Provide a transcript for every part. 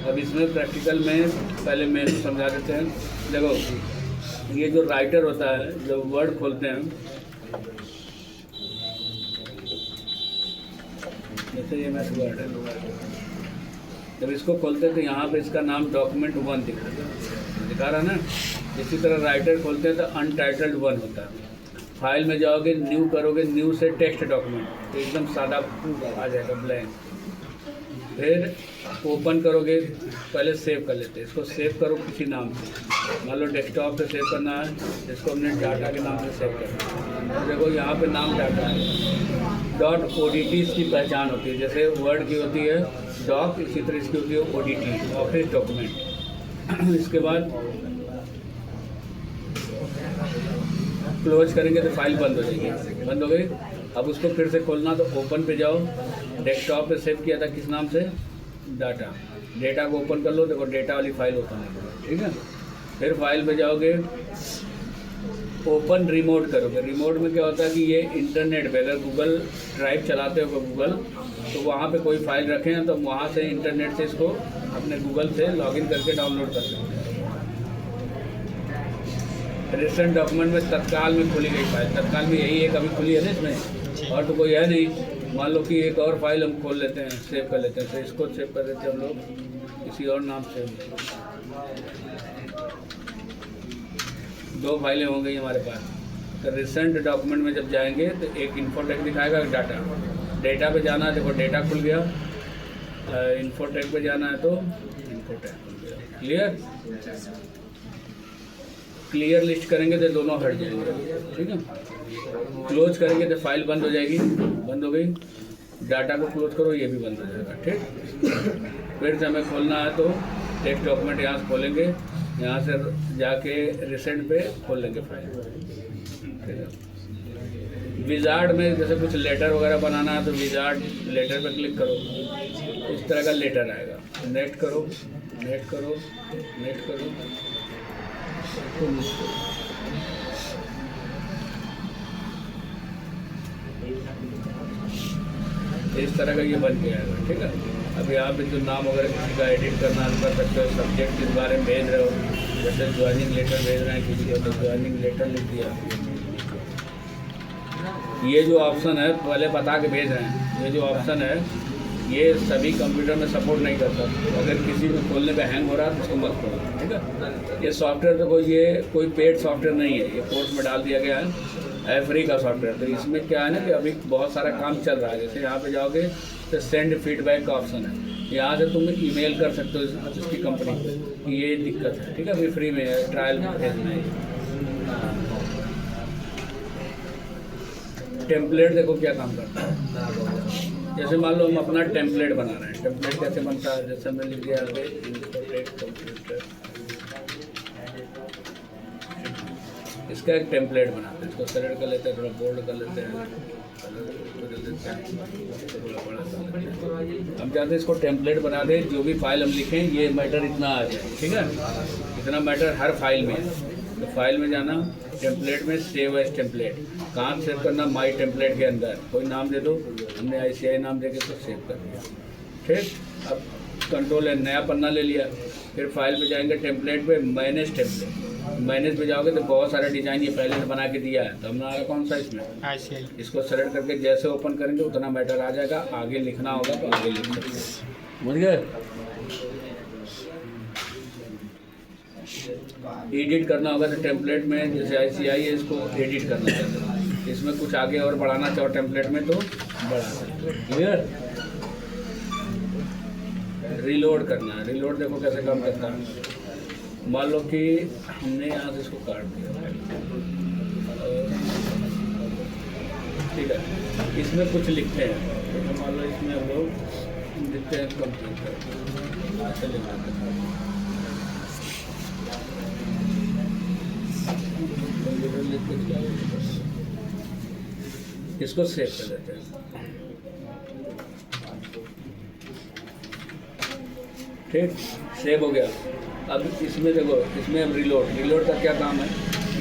अब इसमें प्रैक्टिकल में पहले मेनू समझा देते हैं। देखो ये जो राइटर होता है, जब वर्ड खोलते हैं, जैसे ये मैथ वर्ड है, जब इसको खोलते हैं तो यहाँ पे इसका नाम डॉक्यूमेंट 1 दिखा रहा है ना। इसी तरह राइटर खोलते हैं तो अनटाइटल्ड 1 होता है। फाइल में जाओगे, न्यू करोगे, न्यू से टेक्स्ट डॉक्यूमेंट, तो एकदम सादा आ जाएगा, ब्लैंक। फिर ओपन करोगे, पहले सेव कर लेते हैं, इसको सेव करो किसी नाम से। मान लो डेस्कटॉप पे सेव करना है, इसको हमने डाटा के नाम से सेव करना है। देखो यहाँ पे नाम डाटा है, .odt इसकी पहचान होती है। जैसे वर्ड की होती है डॉक, इसी तरह इसकी होती है ODT, ऑफिस डॉक्यूमेंट। इसके बाद क्लोज करेंगे तो फाइल बंद हो जाएगी, बंद हो गई। अब उसको फिर से खोलना तो ओपन पे जाओ, डेस्कटॉप पे सेव किया था किस नाम से, डाटा। डेटा को ओपन कर लो, देखो डेटा वाली फाइल ओपन है, ठीक है। फिर फाइल पे जाओगे, ओपन रिमोट करोगे। रिमोट में क्या होता है कि ये इंटरनेट पे, अगर गूगल ड्राइव चलाते हो गूगल, तो वहाँ पे कोई फाइल रखे हैं तो वहाँ से इंटरनेट से इसको अपने गूगल से लॉगिन करके डाउनलोड कर सकते हैं। रिसेंट डॉक्यूमेंट में तत्काल में खुली गई फाइल, तत्काल में यही एक अभी खुली है ना इसमें, और तो कोई है नहीं। मान लो कि एक और फाइल हम खोल लेते हैं, सेव कर लेते हैं, तो इसको सेव कर देते हैं हम लोग किसी और नाम से। 2 फाइलें हो गई हमारे पास। तो रिसेंट डॉक्यूमेंट में जब जाएंगे तो एक इन्फोटेक दिखाएगा, डाटा। डेटा पे जाना है, देखो डेटा खुल गया। इन्फोटेक पे जाना है तो इन्फोटेक खुल गया। क्लियर? क्लियर लिस्ट करेंगे तो दोनों हट जाएंगे, ठीक है। क्लोज करेंगे तो फाइल बंद हो जाएगी, बंद हो गई। डाटा को क्लोज करो, ये भी बंद हो जाएगा, ठीक। फिर से हमें खोलना है तो टेक्स्ट डॉक्यूमेंट यहाँ से खोलेंगे, यहाँ से जाके रिसेंट पे खोल लेंगे फाइल, ठीक है। विजार्ड में जैसे कुछ लेटर वगैरह बनाना है तो विजार्ड लेटर पे क्लिक करो, इस तरह का लेटर आएगा। नेट करो, नेट करो, नेट करो, इस तरह का ये बन के आएगा, ठीक है। अब यहाँ पे जो नाम वगैरह किसी का एडिट करना कर सकते हो, सब्जेक्ट किस बारे में भेज रहे हो, जैसे ज्वाइनिंग लेटर भेज रहे हैं किसी को तो ज्वाइनिंग लेटर लिख दिया। ये जो ऑप्शन है पहले बता के भेज रहे हैं, ये जो ऑप्शन है ये सभी कंप्यूटर में सपोर्ट नहीं करता। अगर किसी को खोलने पे हैंग हो रहा है तो उसको मत खोलो, ठीक है। ये सॉफ्टवेयर तो कोई पेड सॉफ्टवेयर नहीं है, ये कोर्स में डाल दिया गया है, फ्री का सॉफ्टवेयर। तो इसमें क्या है ना कि अभी बहुत सारा काम चल रहा है। जैसे यहाँ पे जाओगे तो सेंड फीडबैक का ऑप्शन है, यहाँ से तुम ईमेल कर सकते हो इसकी कंपनी को कि ये दिक्कत है, ठीक है। अभी फ्री में है, ट्रायल में भेजना है। टेम्पलेट देखो क्या काम करता है। जैसे मान लो हम अपना टेम्पलेट बना रहे हैं, टेम्पलेट कैसे बनता है, जैसे हमने लिख दिया कंप्यूटर, इसका एक टेम्पलेट बनाते हैं। इसको सेलेक्ट कर लेते हैं, थोड़ा बोल्ड कर लेते हैं, थोड़ा बड़ा कर लेते हैं। हम चाहते हैं इसको टेम्पलेट बना दें, जो भी फाइल हम लिखें ये मैटर इतना आ जाए, ठीक है। इतना मैटर हर फाइल में है। तो फाइल में जाना, टेम्पलेट में सेव एज टेम्पलेट, कहाँ सेव करना, माई टेम्पलेट के अंदर कोई नाम दे दो, हमने ICI नाम दे के तो सेव कर दिया, ठीक। अब कंट्रोल है, नया पन्ना ले लिया। फिर फाइल पे जाएंगे, टेम्पलेट पे मैनेज टेम्पलेट, मैनेज पे जाओगे तो बहुत सारा डिज़ाइन ये पहले से बना के दिया है। तो हमारा कौन सा इसमें ICI, इसको सेलेक्ट करके जैसे ओपन करेंगे उतना मैटर आ जाएगा। आगे लिखना होगा तो आगे लिख सकते हैं, समझ गए। एडिट करना होगा तो टेम्पलेट में जैसे ICI है, इसको एडिट करना चाहिए। इसमें कुछ आगे और बढ़ाना चाहो टेम्पलेट में तो बढ़ा सकते। क्लियर। रीलोड करना है, रीलोड देखो कैसे काम करता है। मान लो कि हमने यहाँ से इसको काट दिया, ठीक है। इसमें कुछ लिखते हैं, तो मान लो इसमें हम लोग लिखते हैं कंप्यूटर, ऐसे लिखते हैं। इसको सेव कर देते हैं, ठीक। सेव हो गया। अब इसमें देखो, इसमें हम रिलोड का क्या काम है,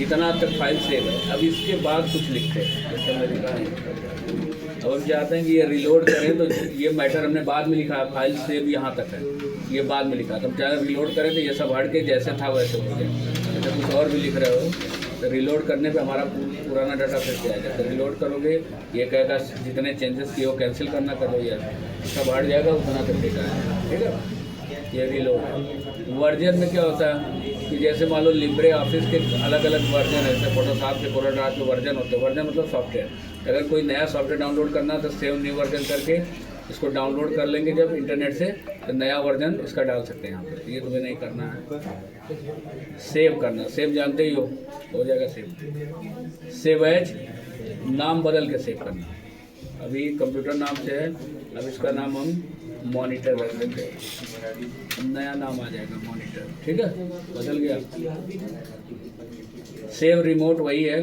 इतना तक फाइल सेव है। अब इसके बाद कुछ लिखते हैं, जैसे मैं लिखा है अब हम चाहते हैं कि ये रिलोड करें, तो ये मैटर हमने बाद में लिखा, फाइल सेव यहाँ तक है, ये बाद में लिखा। तो हम चाहे रिलोड करें तो ये सब हट के जैसे था वैसे हो गया। जैसे कुछ और भी लिख रहे हो तो रिलोड करने पे हमारा पुराना डाटा फिर से आ जाएगा। तो रिलोड करोगे ये कहेगा जितने चेंजेस किए हो कैंसिल करना, करो यार सब हट जाएगा, उतना तक डेटा है। ठीक है, ये रिलोड है। वर्जन में क्या होता है कि जैसे मान लो लिब्रे ऑफिस के अलग अलग वर्जन है, जैसे फोटोशॉप के फोटोशॉप के वर्जन होते हैं। वर्जन मतलब सॉफ्टवेयर। अगर कोई नया सॉफ्टवेयर डाउनलोड करना तो सेव न्यू वर्जन करके इसको डाउनलोड कर लेंगे जब इंटरनेट से, तो नया वर्जन इसका डाल सकते हैं यहाँ पर। ये तुम्हें नहीं करना है, सेव करना। सेव जानते ही हो जाएगा सेव। सेव एज नाम बदल के सेव करना। अभी कंप्यूटर नाम से है, अब इसका नाम हम मॉनिटर रख देंगे, नया नाम आ जाएगा मॉनिटर। ठीक है, बदल गया। सेव रिमोट वही है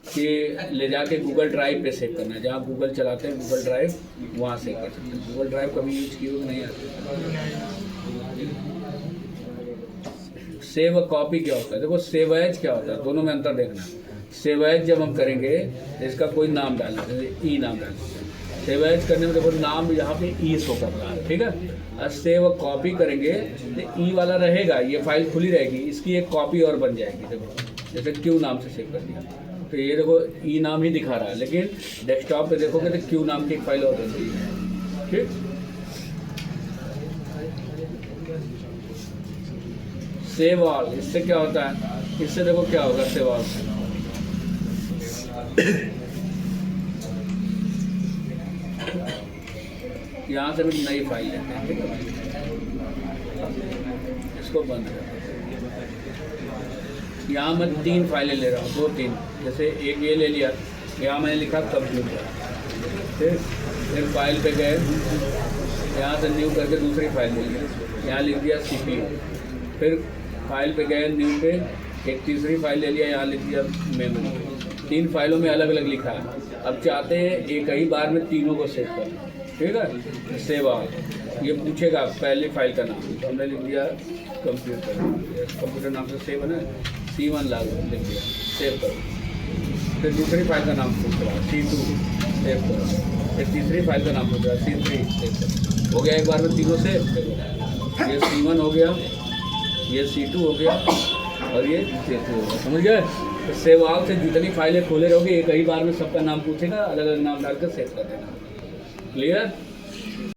कि ले जाके गूगल ड्राइव पे सेव करना है। जहाँ गूगल चलाते हैं गूगल ड्राइव, वहाँ सेव कर सकते हैं। गूगल ड्राइव कभी यूज किए हुए नहीं आते। सेव कॉपी क्या होता है? देखो सेव एज क्या होता है, दोनों में अंतर देखना। सेव एज जब हम करेंगे तो इसका कोई नाम डालना, जैसे ई नाम डालना। सेव एज करने में देखो नाम यहाँ पे ई शो कर रहा है। ठीक है, और सेव कॉपी करेंगे तो ई वाला रहेगा, ये फाइल खुली रहेगी, इसकी एक कॉपी और बन जाएगी। देखो जैसे क्यू नाम से सेव कर दिया तो ये देखो ई नाम ही दिखा रहा है, लेकिन डेस्कटॉप पे देखोगे तो क्यू नाम की एक फाइल और बनती है। ठीक, सेव ऑल, इससे क्या होता है? इससे देखो क्या होगा सेव ऑल से। यहाँ से भी नई फाइल लेते हैं। ठीक है, इसको बंद कर। यहाँ मैं 3 फाइलें ले रहा हूँ, 2-3। जैसे एक ये ले लिया, यहाँ मैंने लिखा कंप्यूटर। फिर फाइल पे गए, यहाँ से न्यू करके दूसरी फाइल ले ली, यहाँ लिख दिया CPU। फिर फाइल पे गए, न्यू पे एक तीसरी फाइल ले लिया, यहाँ लिख दिया मेमोरी। 3 फाइलों में अलग अलग लिखा है। अब चाहते हैं एक ही बार में तीनों को सेव करना। ठीक है, सेव ऑल। ये पूछेगा पहली फाइल का नाम, तो हमने लिख दिया कंप्यूटर। कंप्यूटर नाम से सेव है ना, C1 लागू लिख दिया, सेव करो। फिर दूसरी फाइल का नाम पूछ रहा है C2, सेव करो। फिर तीसरी फाइल का नाम पूछ रहा है C3, सेव करो। हो गया एक बार में तीनों सेव। ये C1 हो गया, ये C2 हो गया और ये C3 हो गया। समझ गए? तो सेव ऑल से जितनी फाइलें खोले रहोगे एक ही बार में सबका नाम पूछेगा, अलग अलग नाम डालकर सेव कर देना। क्लियर?